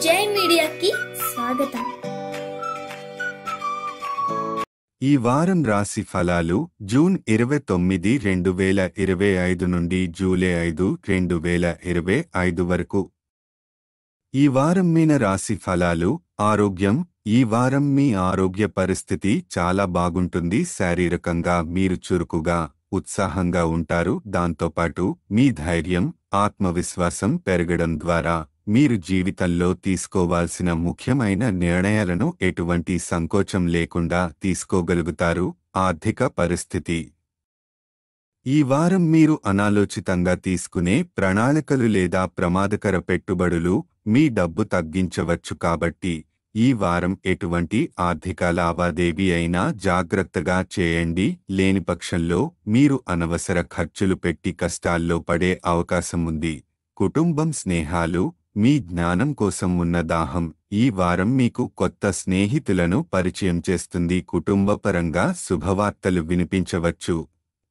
జై మీడియాకి స్వాగతం. ఈ వారం రాశి ఫలాలు జూన్ 29, 2025 నుండి జూలై 5, 2025 వరకు. ఈ వారం మీన రాశి ఫలాలు. ఆరోగ్యం. ఈ వారం మీ ఆరోగ్య పరిస్థితి చాలా బాగుంటుంది. శారీరకంగా మీరు చురుకుగా, ఉత్సాహంగా ఉంటారు. దాంతోపాటు మీ ధైర్యం, ఆత్మవిశ్వాసం పెరగడం ద్వారా మీరు జీవితంలో తీసుకోవాల్సిన ముఖ్యమైన నిర్ణయాలను ఎటువంటి సంకోచం లేకుండా తీసుకోగలుగుతారు. ఆర్థిక పరిస్థితి. ఈ వారం మీరు అనాలోచితంగా తీసుకునే ప్రణాళికలు లేదా ప్రమాదకర పెట్టుబడులు మీ డబ్బు తగ్గించవచ్చు. కాబట్టి ఈ వారం ఎటువంటి ఆర్థిక లావాదేవీ అయినా జాగ్రత్తగా చేయండి. లేని పక్షంలో మీరు అనవసర ఖర్చులు పెట్టి కష్టాల్లో పడే అవకాశం ఉంది. కుటుంబం. స్నేహాలు. మీ జ్ఞానం కోసం ఉన్న దాహం ఈ వారం మీకు కొత్త స్నేహితులను పరిచయం చేస్తుంది. కుటుంబపరంగా శుభవార్తలు వినిపించవచ్చు.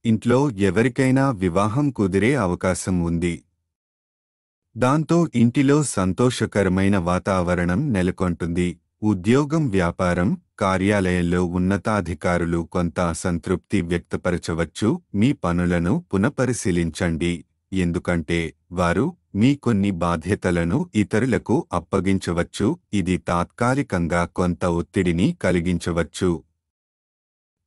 ఇంట్లో ఎవరికైనా వివాహం కుదిరే అవకాశం ఉంది. దాంతో ఇంటిలో సంతోషకరమైన వాతావరణం నెలకొంటుంది. ఉద్యోగం. వ్యాపారం. కార్యాలయంలో ఉన్నతాధికారులు కొంత అసంతృప్తి వ్యక్తపరచవచ్చు. మీ పనులను పునఃపరిశీలించండి, ఎందుకంటే వారు మీ కొన్ని బాధ్యతలను ఇతరులకు అప్పగించవచ్చు. ఇది తాత్కాలికంగా కొంత ఒత్తిడిని కలిగించవచ్చు.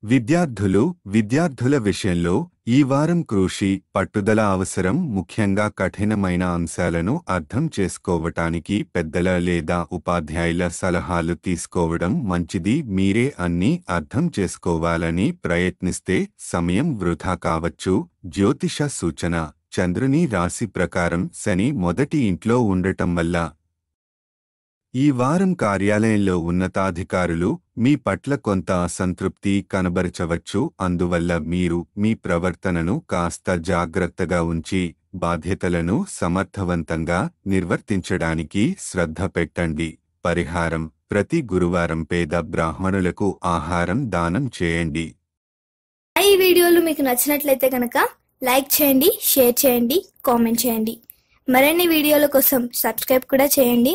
విద్యార్థులు. విద్యార్థుల విషయంలో ఈ వారం కృషి, పట్టుదల అవసరం. ముఖ్యంగా కఠినమైన అంశాలను అర్థం చేసుకోవటానికి పెద్దల లేదా ఉపాధ్యాయుల సలహాలు తీసుకోవడం మంచిది. మీరే అన్నీ అర్థం చేసుకోవాలని ప్రయత్నిస్తే సమయం వృధా కావచ్చు. జ్యోతిష సూచన. చంద్రుని రాశి ప్రకారం శని మొదటి ఇంట్లో ఉండటం వల్ల ఈ వారం కార్యాలయంలో ఉన్నతాధికారులు మీ పట్ల కొంత అసంతృప్తి కనబరచవచ్చు. అందువల్ల మీరు మీ ప్రవర్తనను కాస్త జాగ్రత్తగా ఉంచి బాధ్యతలను సమర్థవంతంగా నిర్వర్తించడానికి శ్రద్ధ పెట్టండి. పరిహారం. ప్రతి గురువారం పేద బ్రాహ్మణులకు ఆహారం దానం చేయండి. ఈ వీడియోలు మీకు నచ్చినట్లయితే కనుక లైక్ చేయండి, షేర్ చేయండి, కామెంట్ చేయండి. మరిన్ని వీడియోల కోసం సబ్స్క్రైబ్ కూడా చేయండి.